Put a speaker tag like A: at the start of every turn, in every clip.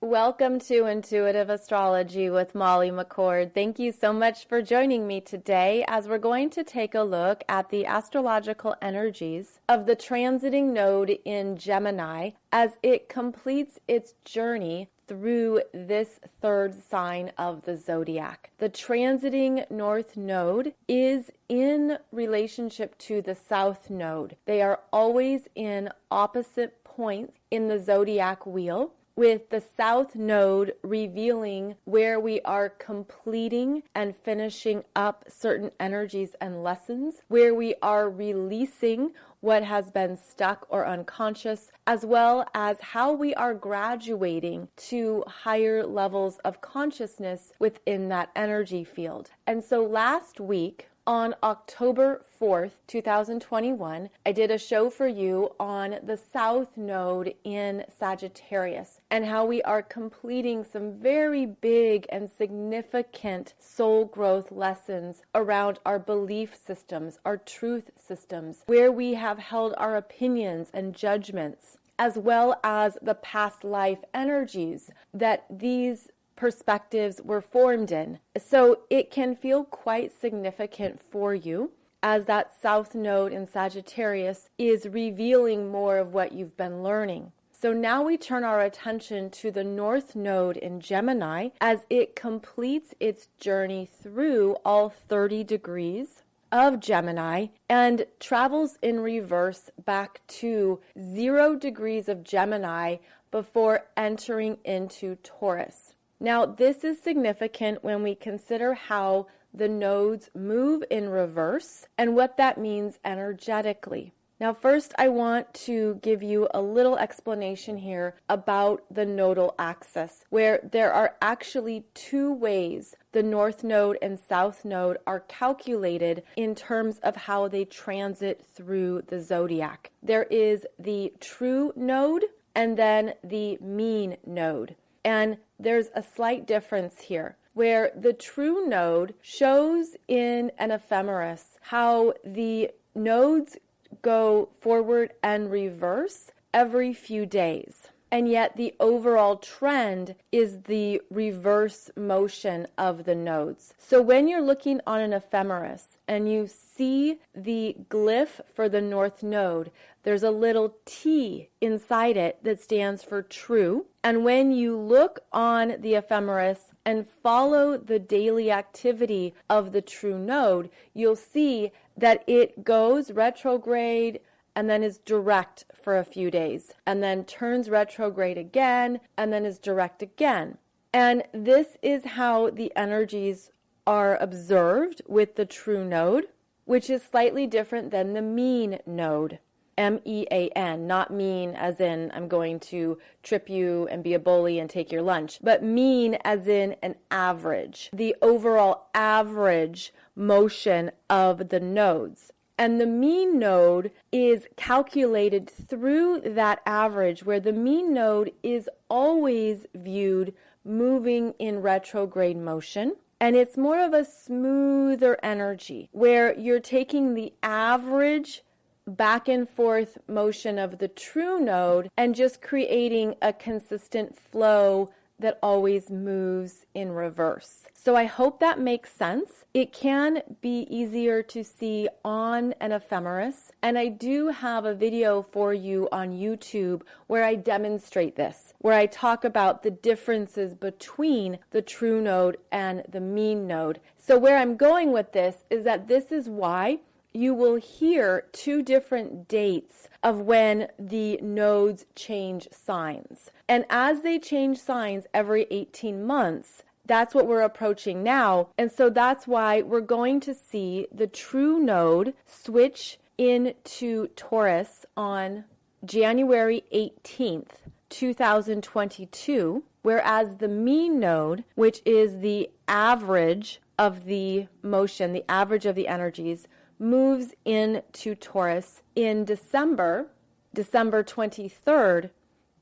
A: Welcome to Intuitive Astrology with Molly McCord. Thank you so much for joining me today as we're going to take a look at the astrological energies of the transiting node in Gemini as it completes its journey through this third sign of the zodiac. The transiting north node is in relationship to the south node. They are always in opposite points in the zodiac wheel, with the south node revealing where we are completing and finishing up certain energies and lessons, where we are releasing what has been stuck or unconscious, as well as how we are graduating to higher levels of consciousness within that energy field. And so last week, on October 4th, 2021, I did a show for you on the South Node in Sagittarius and how we are completing some very big and significant soul growth lessons around our belief systems, our truth systems, where we have held our opinions and judgments, as well as the past life energies that these perspectives were formed in. So it can feel quite significant for you as that South Node in Sagittarius is revealing more of what you've been learning. So now we turn our attention to the North Node in Gemini as it completes its journey through all 30 degrees of Gemini and travels in reverse back to 0 degrees of Gemini before entering into Taurus. Now, this is significant when we consider how the nodes move in reverse and what that means energetically. Now, first, I want to give you a little explanation here about the nodal axis, where there are actually two ways the North Node and South Node are calculated in terms of how they transit through the zodiac. There is the true node and then the mean node. And there's a slight difference here, where the true node shows in an ephemeris how the nodes go forward and reverse every few days. And yet the overall trend is the reverse motion of the nodes. So when you're looking on an ephemeris and you see the glyph for the North Node, there's a little T inside it that stands for true. And when you look on the ephemeris and follow the daily activity of the true node, you'll see that it goes retrograde and then is direct for a few days, and then turns retrograde again, and then is direct again. And this is how the energies are observed with the true node, which is slightly different than the mean node. MEAN, not mean as in I'm going to trip you and be a bully and take your lunch, but mean as in an average, the overall average motion of the nodes. And the mean node is calculated through that average, where the mean node is always viewed moving in retrograde motion. And it's more of a smoother energy, where you're taking the average back and forth motion of the true node and just creating a consistent flow that always moves in reverse. So I hope that makes sense. It can be easier to see on an ephemeris, and I do have a video for you on YouTube where I demonstrate this, where I talk about the differences between the true node and the mean node. So where I'm going with this is that this is why you will hear two different dates of when the nodes change signs. And as they change signs every 18 months, that's what we're approaching now. And so that's why we're going to see the true node switch into Taurus on January 18th, 2022, whereas the mean node, which is the average of the motion, the average of the energies, moves into Taurus in December 23rd,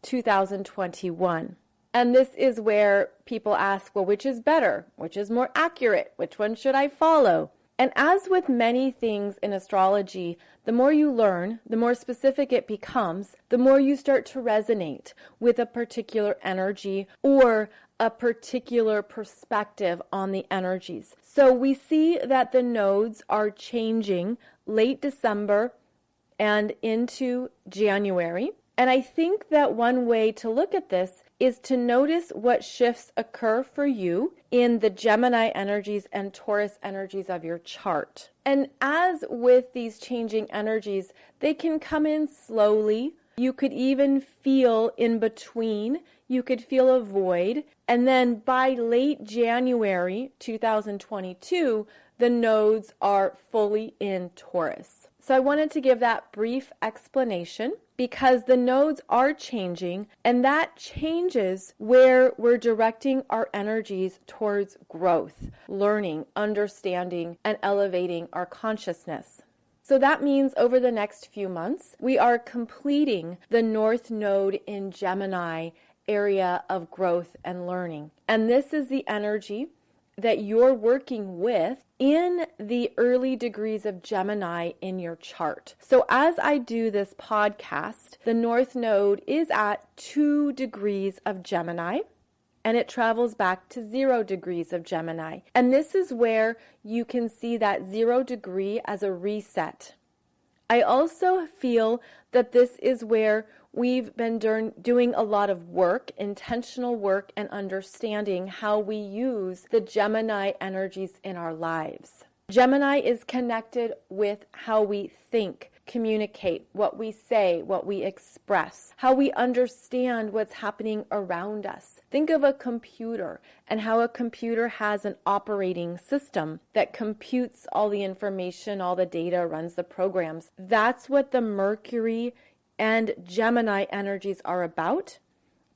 A: 2021. And this is where people ask, well, which is better? Which is more accurate? Which one should I follow? And as with many things in astrology, the more you learn, the more specific it becomes, the more you start to resonate with a particular energy or a particular perspective on the energies. So we see that the nodes are changing late December and into January. And I think that one way to look at this is to notice what shifts occur for you in the Gemini energies and Taurus energies of your chart. And as with these changing energies, they can come in slowly. You could even feel in between. You could feel a void. And then by late January 2022, the nodes are fully in Taurus. So I wanted to give that brief explanation because the nodes are changing, and that changes where we're directing our energies towards growth, learning, understanding, and elevating our consciousness. So that means over the next few months, we are completing the North Node in Gemini area of growth and learning. And this is the energy that you're working with in the early degrees of Gemini in your chart. So as I do this podcast, the North Node is at 2 degrees of Gemini, and it travels back to 0 degrees of Gemini. And this is where you can see that 0 degree as a reset. I also feel that this is where we've been doing a lot of work, intentional work, and understanding how we use the Gemini energies in our lives. Gemini is connected with how we think, communicate, what we say, what we express, how we understand what's happening around us. Think of a computer and how a computer has an operating system that computes all the information, all the data, runs the programs. That's what the Mercury and Gemini energies are about.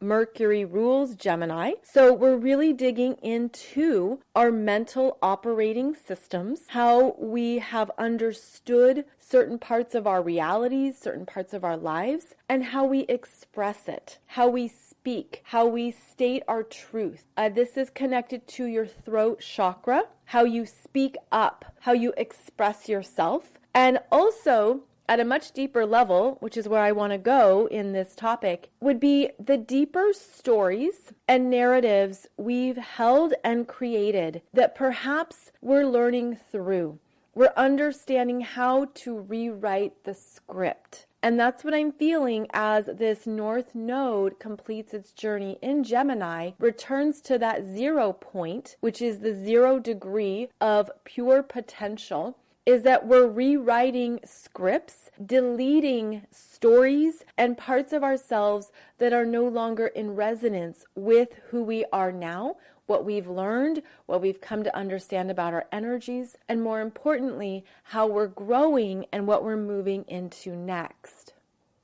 A: Mercury rules Gemini. So we're really digging into our mental operating systems, how we have understood certain parts of our realities, certain parts of our lives, and how we express it, how we speak, how we state our truth. This is connected to your throat chakra, how you speak up, how you express yourself, and also at a much deeper level, which is where I want to go in this topic, would be the deeper stories and narratives we've held and created that perhaps we're learning through. We're understanding how to rewrite the script. And that's what I'm feeling as this North Node completes its journey in Gemini, returns to that 0 point, which is the 0 degree of pure potential, is that we're rewriting scripts, deleting stories and parts of ourselves that are no longer in resonance with who we are now, what we've learned, what we've come to understand about our energies, and more importantly, how we're growing and what we're moving into next.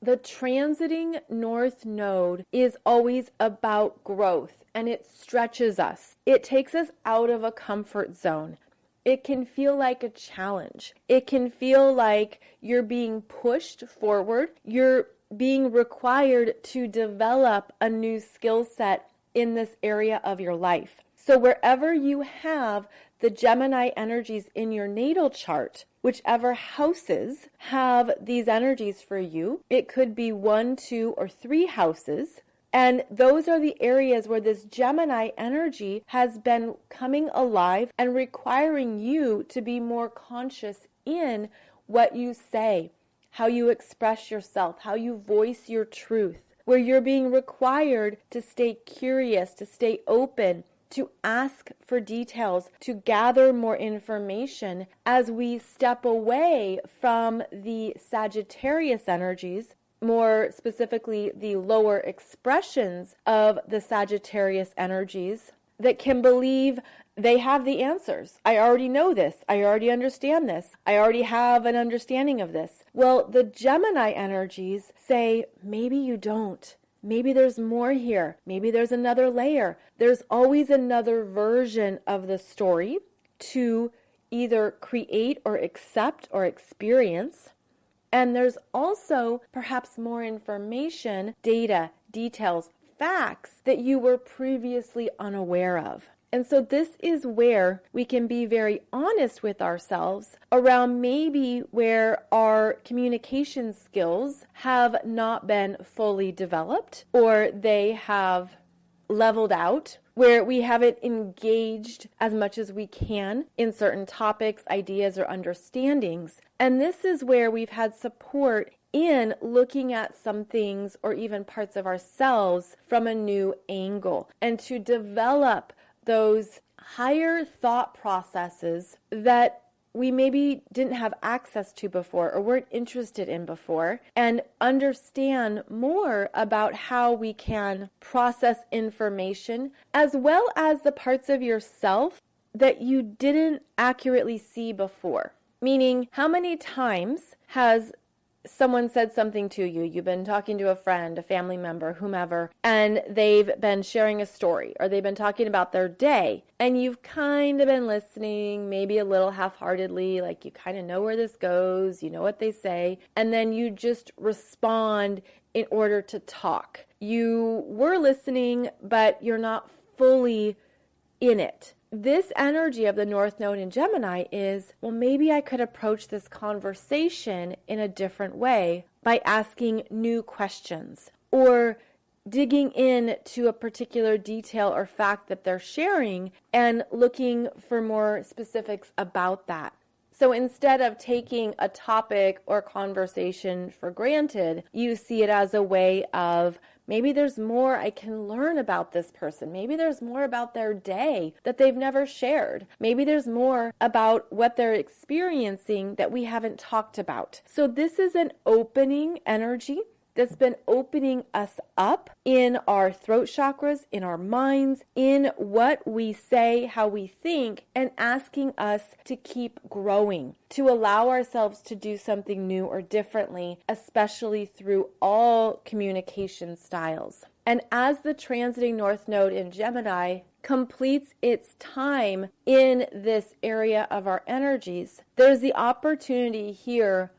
A: The transiting North Node is always about growth, and it stretches us. It takes us out of a comfort zone. It can feel like a challenge. It can feel like you're being pushed forward. You're being required to develop a new skill set in this area of your life. So wherever you have the Gemini energies in your natal chart, whichever houses have these energies for you, it could be 1, 2, or 3 houses. And those are the areas where this Gemini energy has been coming alive and requiring you to be more conscious in what you say, how you express yourself, how you voice your truth, where you're being required to stay curious, to stay open, to ask for details, to gather more information as we step away from the Sagittarius energies, more specifically the lower expressions of the Sagittarius energies that can believe they have the answers. I already know this. I already understand this. I already have an understanding of this. Well, the Gemini energies say, maybe you don't. Maybe there's more here. Maybe there's another layer. There's always another version of the story to either create or accept or experience. And there's also perhaps more information, data, details, facts that you were previously unaware of. And so this is where we can be very honest with ourselves around maybe where our communication skills have not been fully developed, or they have leveled out, where we haven't engaged as much as we can in certain topics, ideas, or understandings. And this is where we've had support in looking at some things or even parts of ourselves from a new angle, and to develop those higher thought processes that we maybe didn't have access to before or weren't interested in before, and understand more about how we can process information, as well as the parts of yourself that you didn't accurately see before. Meaning, how many times has someone said something to you, you've been talking to a friend, a family member, whomever, and they've been sharing a story, or they've been talking about their day, and you've kind of been listening, maybe a little half-heartedly, like you kind of know where this goes, you know what they say, and then you just respond in order to talk. You were listening, but you're not fully in it. This energy of the North Node in Gemini is, well, maybe I could approach this conversation in a different way by asking new questions, or digging in to a particular detail or fact that they're sharing and looking for more specifics about that. So instead of taking a topic or conversation for granted, you see it as a way of, maybe there's more I can learn about this person. Maybe there's more about their day that they've never shared. Maybe there's more about what they're experiencing that we haven't talked about. So this is an opening energy that's been opening us up in our throat chakras, in our minds, in what we say, how we think, and asking us to keep growing, to allow ourselves to do something new or differently, especially through all communication styles. And as the transiting North Node in Gemini completes its time in this area of our energies, there's the opportunity here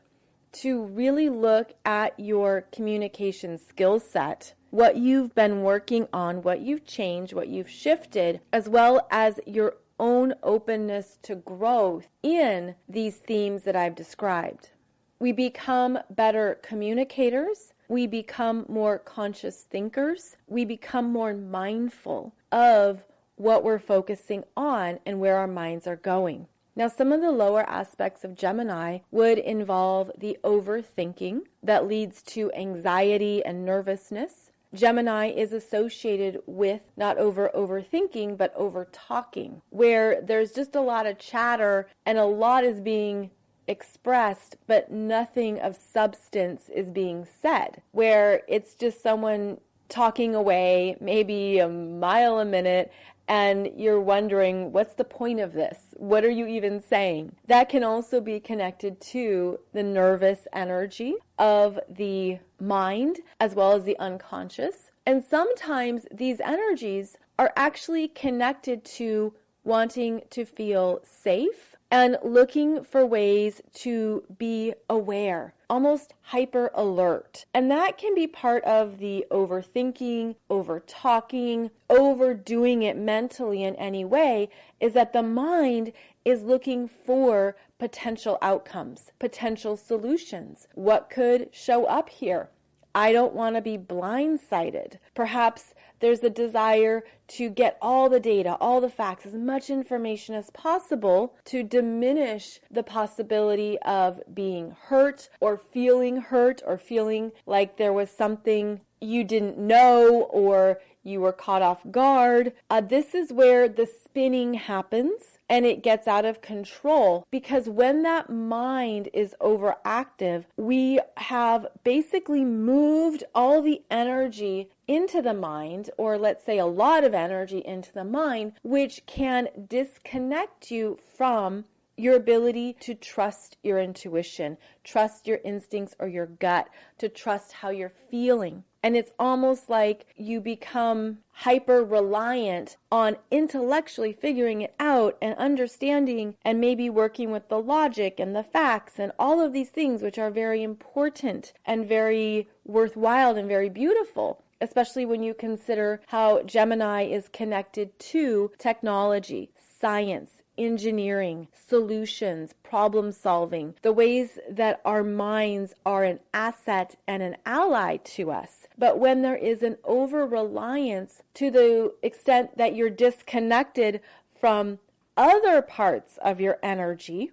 A: to really look at your communication skill set, what you've been working on, what you've changed, what you've shifted, as well as your own openness to growth in these themes that I've described. We become better communicators. We become more conscious thinkers. We become more mindful of what we're focusing on and where our minds are going. Now, some of the lower aspects of Gemini would involve the overthinking that leads to anxiety and nervousness. Gemini is associated with not overthinking, but over talking, where there's just a lot of chatter and a lot is being expressed, but nothing of substance is being said, where it's just someone talking away, maybe a mile a minute, and you're wondering, what's the point of this? What are you even saying? That can also be connected to the nervous energy of the mind as well as the unconscious. And sometimes these energies are actually connected to wanting to feel safe and looking for ways to be aware, almost hyper alert. And that can be part of the overthinking, over talking, overdoing it mentally in any way, is that the mind is looking for potential outcomes, potential solutions. What could show up here? I don't want to be blindsided. Perhaps there's a desire to get all the data, all the facts, as much information as possible to diminish the possibility of being hurt or feeling like there was something you didn't know or you were caught off guard. This is where the spinning happens and it gets out of control, because when that mind is overactive, we have basically moved all the energy into the mind, or let's say a lot of energy into the mind, which can disconnect you from your ability to trust your intuition, trust your instincts or your gut, to trust how you're feeling. And it's almost like you become hyper reliant on intellectually figuring it out and understanding and maybe working with the logic and the facts and all of these things, which are very important and very worthwhile and very beautiful. especially when you consider how Gemini is connected to technology, science, engineering, solutions, problem solving, the ways that our minds are an asset and an ally to us. But when there is an over-reliance to the extent that you're disconnected from other parts of your energy,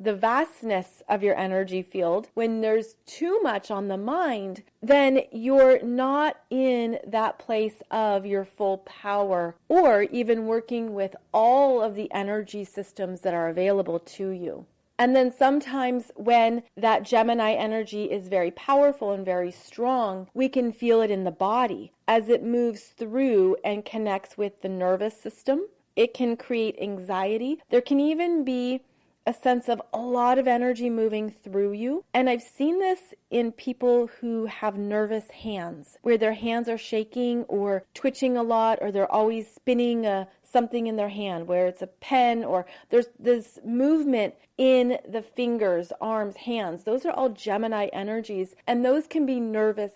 A: the vastness of your energy field, when there's too much on the mind, then you're not in that place of your full power or even working with all of the energy systems that are available to you. And then sometimes when that Gemini energy is very powerful and very strong, we can feel it in the body as it moves through and connects with the nervous system. It can create anxiety. There can even be a sense of a lot of energy moving through you. And I've seen this in people who have nervous hands, where their hands are shaking or twitching a lot, or they're always spinning something in their hand, where it's a pen, or there's this movement in the fingers, arms, hands. Those are all Gemini energies, and those can be nervous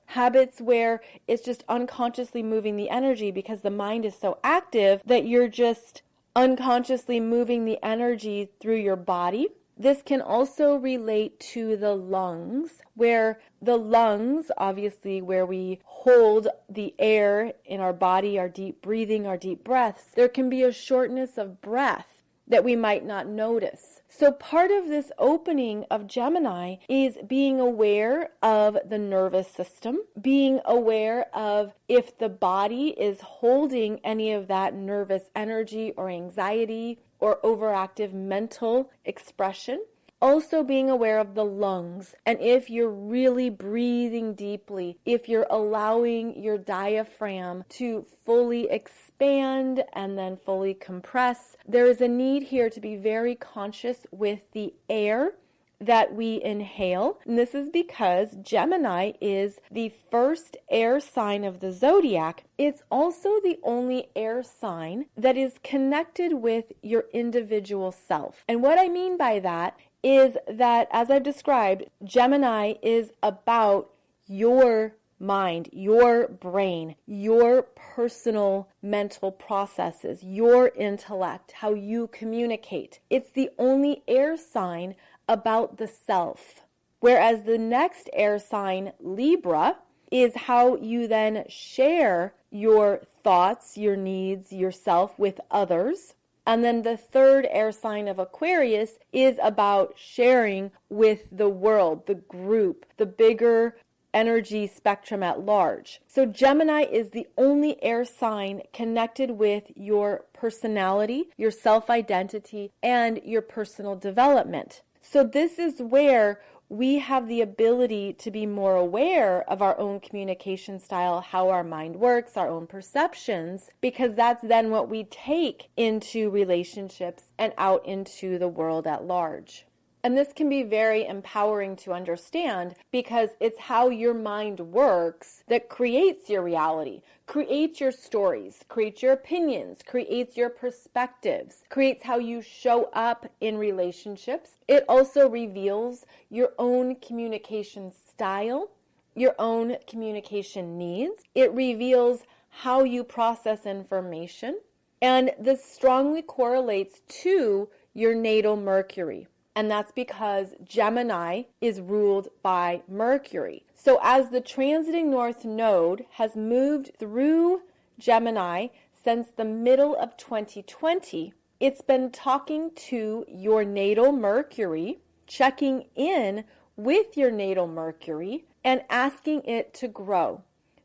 A: habits where it's just unconsciously moving the energy because the mind is so active that you're just unconsciously moving the energy through your body. This can also relate to the lungs, where the lungs, obviously, where we hold the air in our body, our deep breathing, our deep breaths, there can be a shortness of breath that we might not notice. So part of this opening of Gemini is being aware of the nervous system, being aware of if the body is holding any of that nervous energy or anxiety or overactive mental expression. Also being aware of the lungs, and if you're really breathing deeply, if you're allowing your diaphragm to fully expand and then fully compress, there is a need here to be very conscious with the air that we inhale. And this is because Gemini is the first air sign of the zodiac. It's also the only air sign that is connected with your individual self. And what I mean by that is that, as I've described, Gemini is about your mind, your brain, your personal mental processes, your intellect, how you communicate. It's the only air sign about the self. Whereas the next air sign, Libra, is how you then share your thoughts, your needs, yourself with others. And then the third air sign of Aquarius is about sharing with the world, the group, the bigger energy spectrum at large. So Gemini is the only air sign connected with your personality, your self-identity, and your personal development. So this is where we have the ability to be more aware of our own communication style, how our mind works, our own perceptions, because that's then what we take into relationships and out into the world at large. And this can be very empowering to understand because it's how your mind works that creates your reality, creates your stories, creates your opinions, creates your perspectives, creates how you show up in relationships. It also reveals your own communication style, your own communication needs. It reveals how you process information. And this strongly correlates to your natal Mercury. And that's because Gemini is ruled by Mercury. So as the transiting north node has moved through Gemini since the middle of 2020, it's been talking to your natal Mercury, checking in with your natal Mercury, and asking it to grow,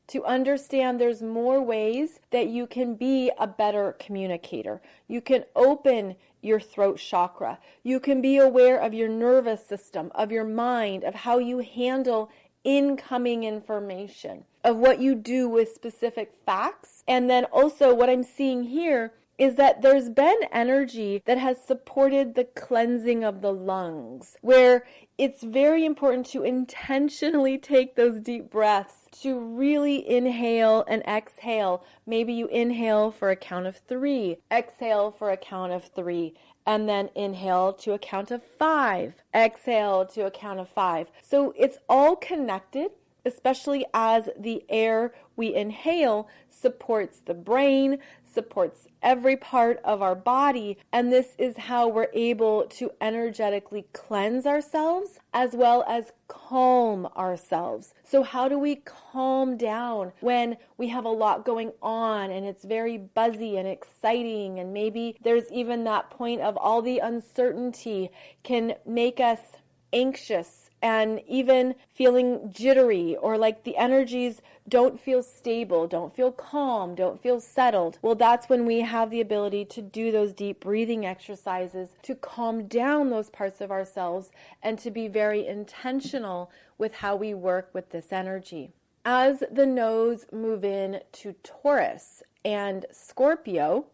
A: to understand there's more ways that you can be a better communicator. You can open your throat chakra. You can be aware of your nervous system, of your mind, of how you handle incoming information, of what you do with specific facts. And then also what I'm seeing here is that there's been energy that has supported the cleansing of the lungs, where it's very important to intentionally take those deep breaths, to really inhale and exhale. Maybe you inhale for a count of 3, exhale for a count of 3, and then inhale to a count of 5, exhale to a count of 5. So it's all connected. especially as the air we inhale supports the brain, supports every part of our body, and this is how we're able to energetically cleanse ourselves as well as calm ourselves. So how do we calm down when we have a lot going on and it's very buzzy and exciting, and maybe there's even that point of all the uncertainty can make us anxious and even feeling jittery, or like the energies don't feel stable, don't feel calm, don't feel settled. Well, that's when we have the ability to do those deep breathing exercises to calm down those parts of ourselves and to be very intentional with how we work with this energy. As the nodes move in to Taurus and Scorpio,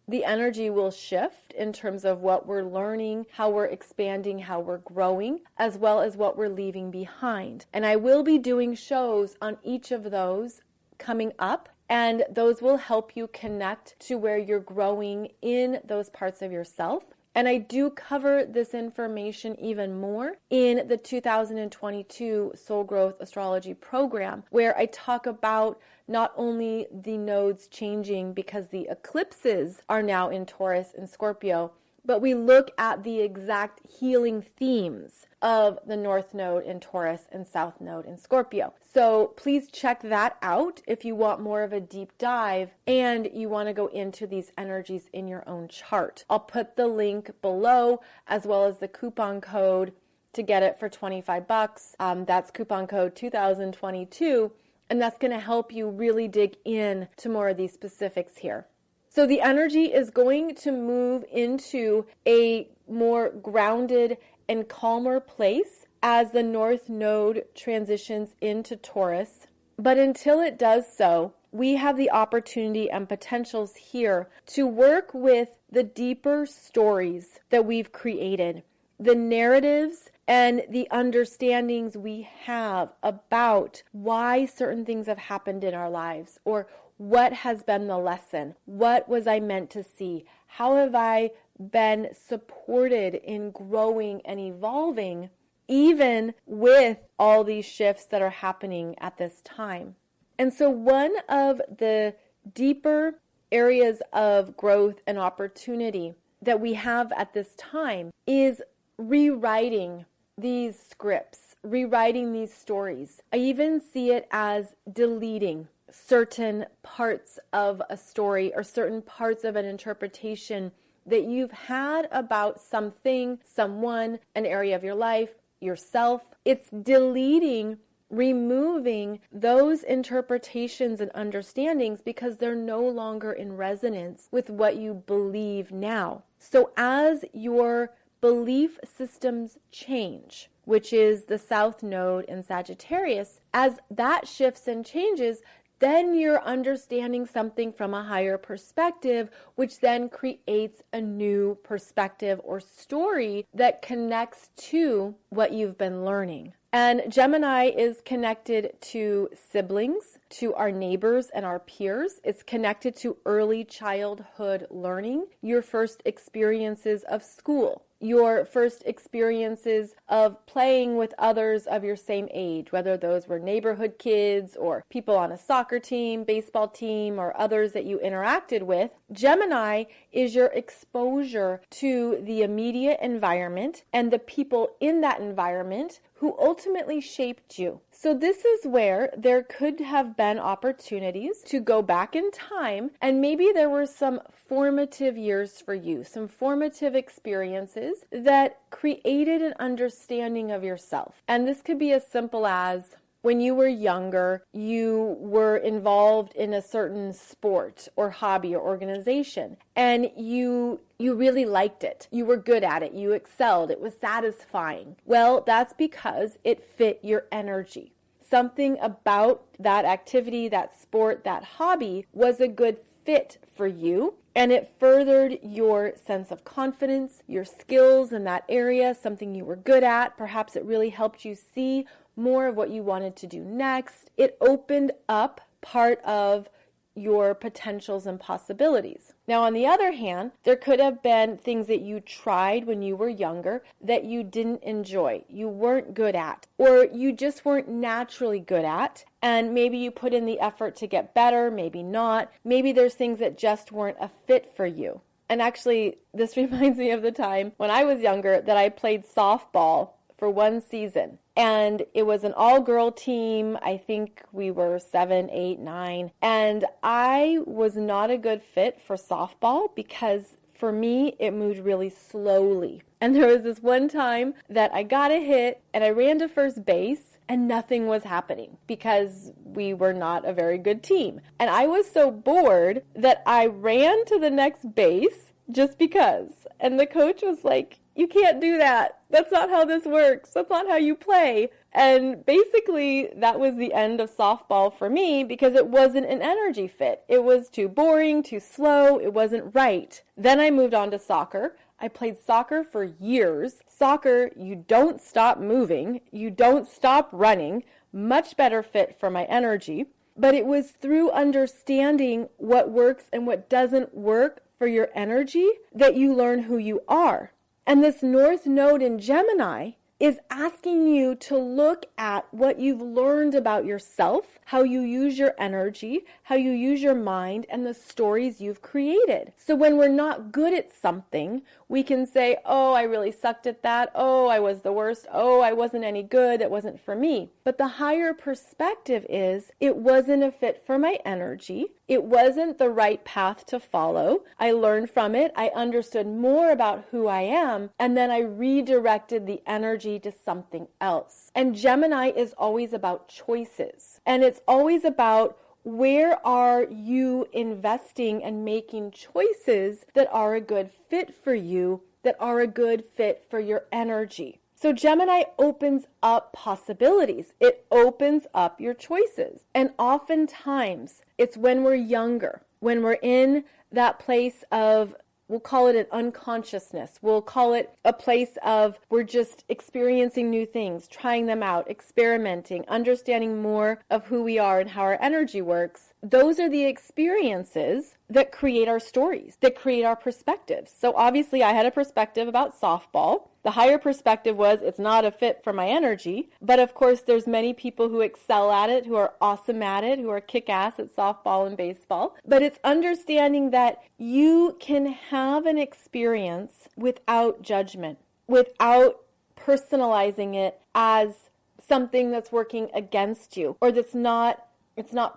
A: the energy will shift in terms of what we're learning, how we're expanding, how we're growing, as well as what we're leaving behind. And I will be doing shows on each of those coming up, and those will help you connect to where you're growing in those parts of yourself. And I do cover this information even more in the 2022 Soul Growth Astrology program, where I talk about not only the nodes changing because the eclipses are now in Taurus and Scorpio, but we look at the exact healing themes of the North Node in Taurus and South Node in Scorpio. So please check that out if you want more of a deep dive and you want to go into these energies in your own chart. I'll put the link below as well as the coupon code to get it for $25. That's coupon code 2022, and that's going to help you really dig in to more of these specifics here. So the energy is going to move into a more grounded and calmer place as the North Node transitions into Taurus. But until it does so, we have the opportunity and potentials here to work with the deeper stories that we've created, the narratives and the understandings we have about why certain things have happened in our lives, or what has been the lesson? What was I meant to see? How have I been supported in growing and evolving, even with all these shifts that are happening at this time? And so one of the deeper areas of growth and opportunity that we have at this time is rewriting these scripts, rewriting these stories. I even see it as deleting certain parts of a story or certain parts of an interpretation that you've had about something, someone, an area of your life, yourself. It's deleting, removing those interpretations and understandings because they're no longer in resonance with what you believe now. So as your belief systems change, which is the South Node in Sagittarius, as that shifts and changes, then you're understanding something from a higher perspective, which then creates a new perspective or story that connects to what you've been learning. And Gemini is connected to siblings, to our neighbors and our peers. It's connected to early childhood learning, your first experiences of school, your first experiences of playing with others of your same age, whether those were neighborhood kids or people on a soccer team, baseball team, or others that you interacted with. Gemini is your exposure to the immediate environment and the people in that environment who ultimately shaped you. So this is where there could have been opportunities to go back in time, and maybe there were some formative years for you, some formative experiences that created an understanding of yourself. And this could be as simple as when you were younger, you were involved in a certain sport or hobby or organization, and you really liked it. You were good at it. You excelled. It was satisfying. Well, that's because it fit your energy. Something about that activity, that sport, that hobby was a good fit for you, and it furthered your sense of confidence, your skills in that area, something you were good at. Perhaps it really helped you see more of what you wanted to do next. It opened up part of your potentials and possibilities. Now, on the other hand, there could have been things that you tried when you were younger that you didn't enjoy, you weren't good at, or you just weren't naturally good at, and maybe you put in the effort to get better, maybe not. Maybe there's things that just weren't a fit for you. And actually, this reminds me of the time when I was younger that I played softball for one season. And it was an all-girl team. I think we were 7, 8, 9. And I was not a good fit for softball because for me, it moved really slowly. And there was this one time that I got a hit and I ran to first base and nothing was happening because we were not a very good team. And I was so bored that I ran to the next base just because. And the coach was like, "You can't do that. That's not how this works. That's not how you play." And basically, that was the end of softball for me because it wasn't an energy fit. It was too boring, too slow. It wasn't right. Then I moved on to soccer. I played soccer for years. Soccer, you don't stop moving. You don't stop running. Much better fit for my energy. But it was through understanding what works and what doesn't work for your energy that you learn who you are. And this North Node in Gemini is asking you to look at what you've learned about yourself, how you use your energy, how you use your mind, and the stories you've created. So when we're not good at something, we can say, "Oh, I really sucked at that. Oh, I was the worst. Oh, I wasn't any good. It wasn't for me." But the higher perspective is, it wasn't a fit for my energy. It wasn't the right path to follow. I learned from it. I understood more about who I am, and then I redirected the energy to something else. And Gemini is always about choices. And it's always about, where are you investing and making choices that are a good fit for you, that are a good fit for your energy? So Gemini opens up possibilities. It opens up your choices. And oftentimes, it's when we're younger, when we're in that place of, we'll call it an unconsciousness. We'll call it a place of, we're just experiencing new things, trying them out, experimenting, understanding more of who we are and how our energy works. Those are the experiences that create our stories, that create our perspectives. So obviously I had a perspective about softball. The higher perspective was, it's not a fit for my energy. But of course, there's many people who excel at it, who are awesome at it, who are kick-ass at softball and baseball. But it's understanding that you can have an experience without judgment, without personalizing it as something that's working against you, or it's not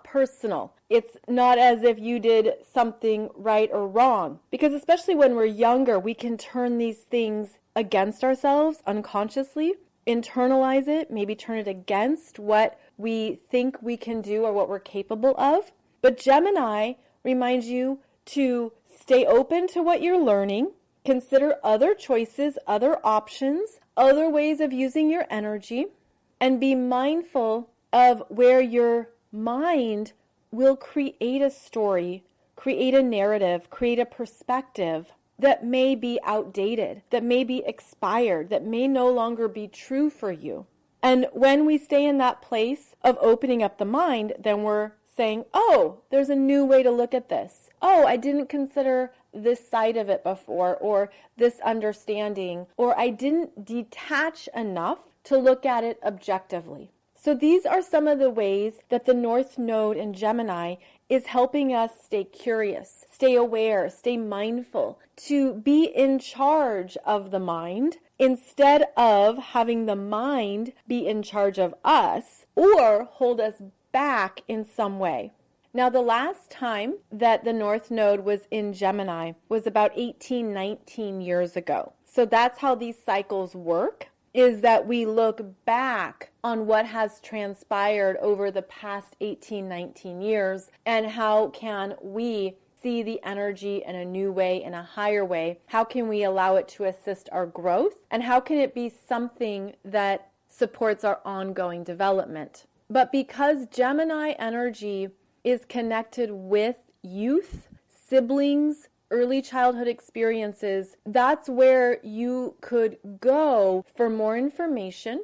A: personal. It's not as if you did something right or wrong. Because especially when we're younger, we can turn these things against ourselves unconsciously, internalize it, maybe turn it against what we think we can do or what we're capable of. But Gemini reminds you to stay open to what you're learning, consider other choices, other options, other ways of using your energy, and be mindful of where your mind will create a story, create a narrative, create a perspective that may be outdated, that may be expired, that may no longer be true for you. And when we stay in that place of opening up the mind, then we're saying, "Oh, there's a new way to look at this. Oh, I didn't consider this side of it before, or this understanding, or I didn't detach enough to look at it objectively." So these are some of the ways that the North Node in Gemini is helping us stay curious, stay aware, stay mindful, to be in charge of the mind instead of having the mind be in charge of us or hold us back in some way. Now, the last time that the North Node was in Gemini was about 18, 19 years ago. So that's how these cycles work, is that we look back on what has transpired over the past 18, 19 years, and how can we see the energy in a new way, in a higher way? How can we allow it to assist our growth? And how can it be something that supports our ongoing development? But because Gemini energy is connected with youth, siblings, early childhood experiences, that's where you could go for more information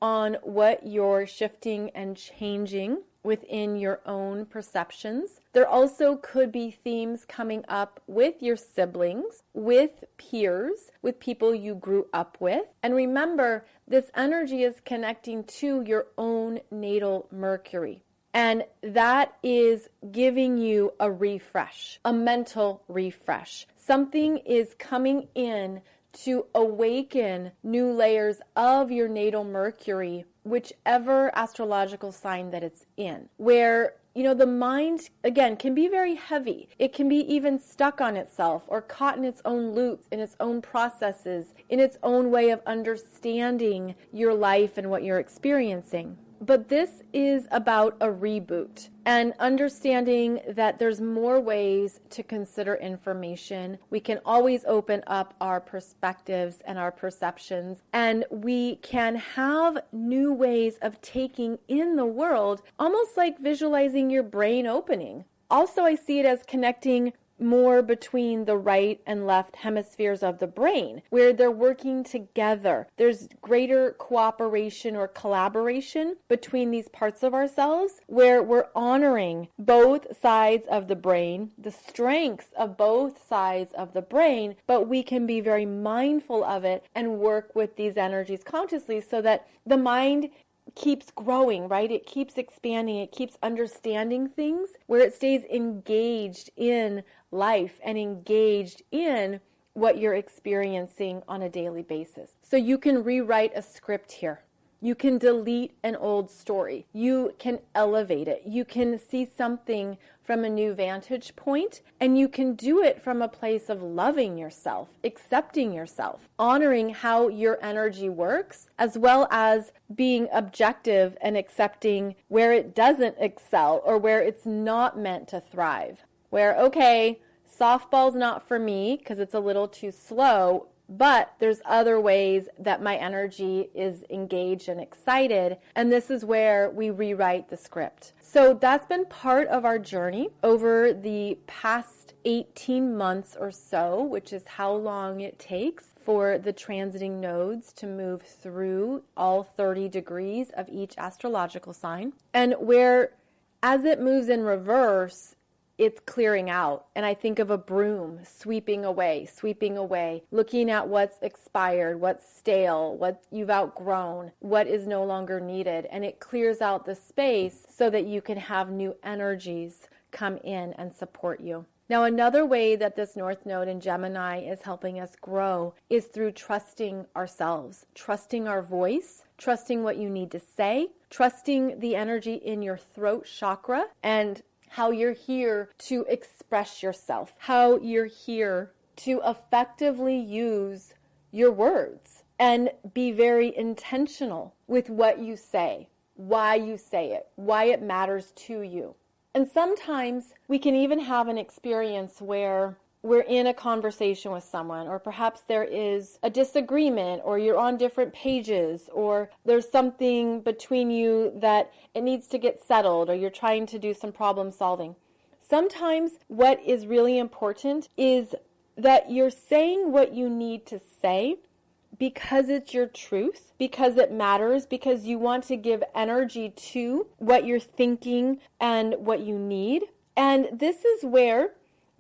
A: on what you're shifting and changing within your own perceptions. There also could be themes coming up with your siblings, with peers, with people you grew up with. And remember, this energy is connecting to your own natal Mercury. And that is giving you a refresh, a mental refresh. Something is coming in to awaken new layers of your natal Mercury, whichever astrological sign that it's in, where the mind, again, can be very heavy. It can be even stuck on itself or caught in its own loops, in its own processes, in its own way of understanding your life and what you're experiencing. But this is about a reboot and understanding that there's more ways to consider information. We can always open up our perspectives and our perceptions, and we can have new ways of taking in the world, almost like visualizing your brain opening. Also, I see it as connecting more between the right and left hemispheres of the brain, where they're working together. There's greater cooperation or collaboration between these parts of ourselves, where we're honoring both sides of the brain, the strengths of both sides of the brain, but we can be very mindful of it and work with these energies consciously so that the mind keeps growing, right? It keeps expanding. It keeps understanding things, where it stays engaged in life and engaged in what you're experiencing on a daily basis. So you can rewrite a script here. You can delete an old story. You can elevate it. You can see something from a new vantage point, and you can do it from a place of loving yourself, accepting yourself, honoring how your energy works, as well as being objective and accepting where it doesn't excel or where it's not meant to thrive. Where, okay, softball's not for me because it's a little too slow, but there's other ways that my energy is engaged and excited, and this is where we rewrite the script. So that's been part of our journey over the past 18 months or so, which is how long it takes for the transiting nodes to move through all 30 degrees of each astrological sign, and where as it moves in reverse, it's clearing out. And I think of a broom sweeping away, looking at what's expired, what's stale, what you've outgrown, what is no longer needed. And it clears out the space so that you can have new energies come in and support you. Now, another way that this North Node in Gemini is helping us grow is through trusting ourselves, trusting our voice, trusting what you need to say, trusting the energy in your throat chakra, and how you're here to express yourself, how you're here to effectively use your words and be very intentional with what you say, why you say it, why it matters to you. And sometimes we can even have an experience where we're in a conversation with someone, or perhaps there is a disagreement, or you're on different pages, or there's something between you that it needs to get settled, or you're trying to do some problem solving. Sometimes what is really important is that you're saying what you need to say because it's your truth, because it matters, because you want to give energy to what you're thinking and what you need. And this is where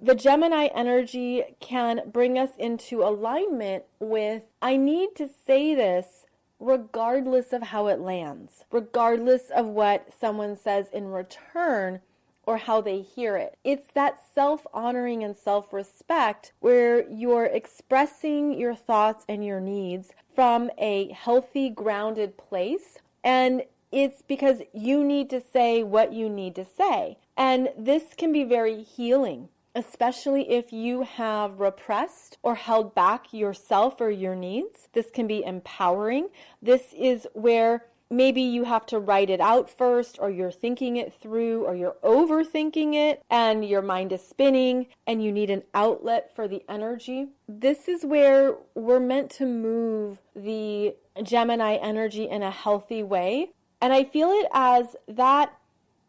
A: the Gemini energy can bring us into alignment with, I need to say this regardless of how it lands, regardless of what someone says in return or how they hear it. It's that self-honoring and self-respect where you're expressing your thoughts and your needs from a healthy, grounded place. And it's because you need to say what you need to say. And this can be very healing, especially if you have repressed or held back yourself or your needs. This can be empowering. This is where maybe you have to write it out first, or you're thinking it through, or you're overthinking it and your mind is spinning and you need an outlet for the energy. This is where we're meant to move the Gemini energy in a healthy way. And I feel it as that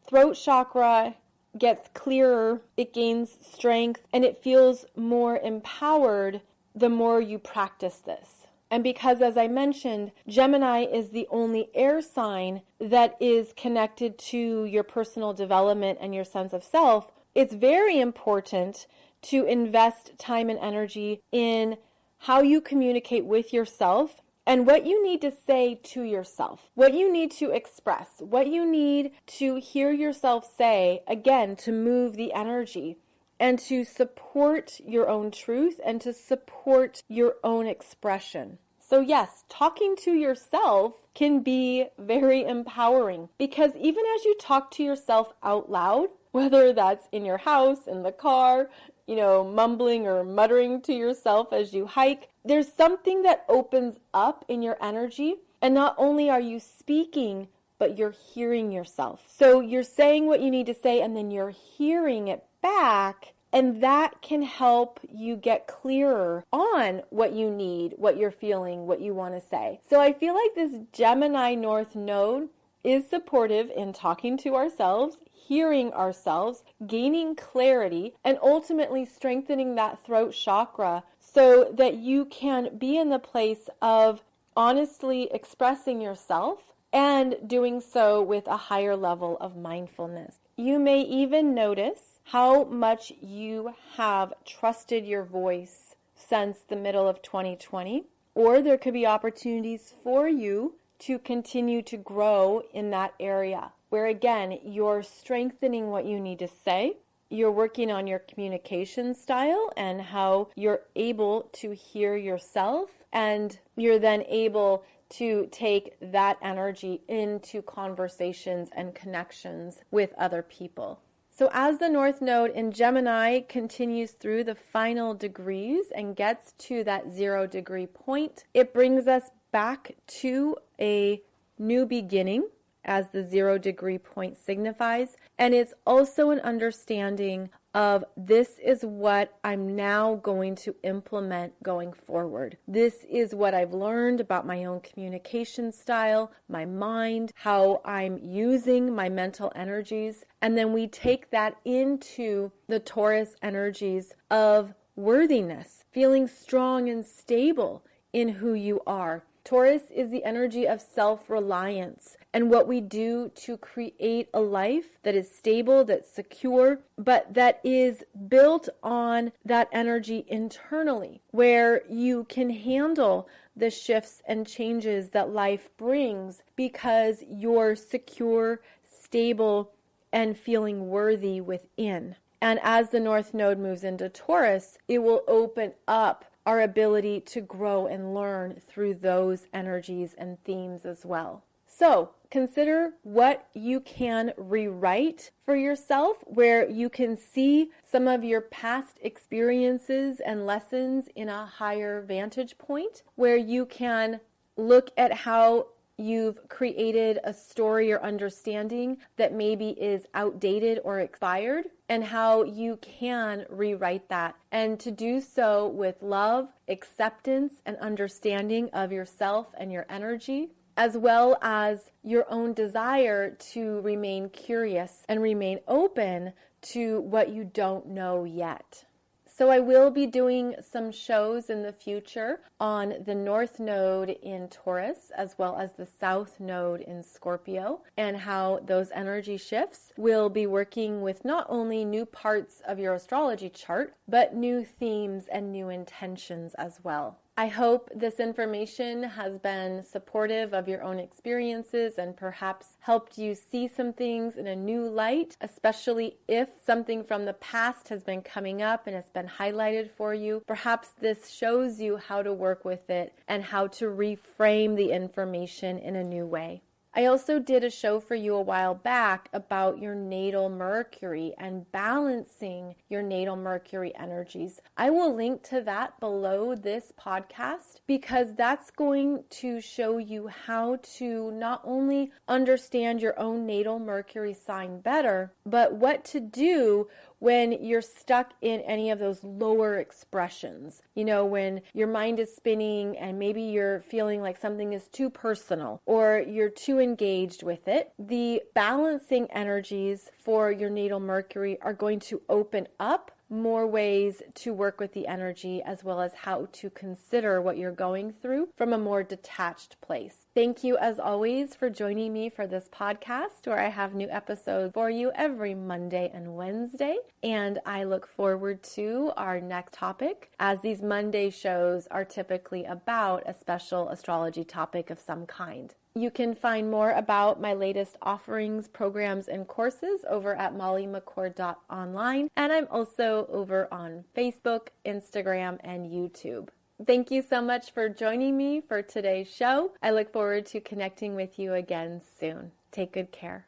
A: throat chakra gets clearer, it gains strength, and it feels more empowered the more you practice this. And because, as I mentioned, Gemini is the only air sign that is connected to your personal development and your sense of self, it's very important to invest time and energy in how you communicate with yourself and what you need to say to yourself, what you need to express, what you need to hear yourself say, again, to move the energy and to support your own truth and to support your own expression. So yes, talking to yourself can be very empowering because even as you talk to yourself out loud, whether that's in your house, in the car, mumbling or muttering to yourself as you hike, there's something that opens up in your energy. And not only are you speaking, but you're hearing yourself. So you're saying what you need to say and then you're hearing it back. And that can help you get clearer on what you need, what you're feeling, what you want to say. So I feel like this Gemini North Node is supportive in talking to ourselves, hearing ourselves, gaining clarity, and ultimately strengthening that throat chakra so that you can be in the place of honestly expressing yourself and doing so with a higher level of mindfulness. You may even notice how much you have trusted your voice since the middle of 2020, or there could be opportunities for you to continue to grow in that area where, again, you're strengthening what you need to say. You're working on your communication style and how you're able to hear yourself, and you're then able to take that energy into conversations and connections with other people. So as the North Node in Gemini continues through the final degrees and gets to that 0 degree point, it brings us back to a new beginning, as the 0 degree point signifies. And it's also an understanding of this is what I'm now going to implement going forward. This is what I've learned about my own communication style, my mind, how I'm using my mental energies. And then we take that into the Taurus energies of worthiness, feeling strong and stable in who you are. Taurus is the energy of self-reliance and what we do to create a life that is stable, that's secure, but that is built on that energy internally, where you can handle the shifts and changes that life brings because you're secure, stable, and feeling worthy within. And as the North Node moves into Taurus, it will open up our ability to grow and learn through those energies and themes as well. So consider what you can rewrite for yourself, where you can see some of your past experiences and lessons in a higher vantage point, where you can look at how you've created a story or understanding that maybe is outdated or expired, and how you can rewrite that, and to do so with love, acceptance, and understanding of yourself and your energy, as well as your own desire to remain curious and remain open to what you don't know yet. So I will be doing some shows in the future on the North Node in Taurus as well as the South Node in Scorpio, and how those energy shifts will be working with not only new parts of your astrology chart, but new themes and new intentions as well. I hope this information has been supportive of your own experiences and perhaps helped you see some things in a new light, especially if something from the past has been coming up and it's been highlighted for you. Perhaps this shows you how to work with it and how to reframe the information in a new way. I also did a show for you a while back about your natal Mercury and balancing your natal Mercury energies. I will link to that below this podcast because that's going to show you how to not only understand your own natal Mercury sign better, but what to do when you're stuck in any of those lower expressions. You know, when your mind is spinning and maybe you're feeling like something is too personal or you're too engaged with it. The balancing energies for your natal Mercury are going to open up more ways to work with the energy, as well as how to consider what you're going through from a more detached place. Thank you, as always, for joining me for this podcast, where I have new episodes for you every Monday and Wednesday. And I look forward to our next topic, as these Monday shows are typically about a special astrology topic of some kind. You can find more about my latest offerings, programs, and courses over at mollymccord.online. And I'm also over on Facebook, Instagram, and YouTube. Thank you so much for joining me for today's show. I look forward to connecting with you again soon. Take good care.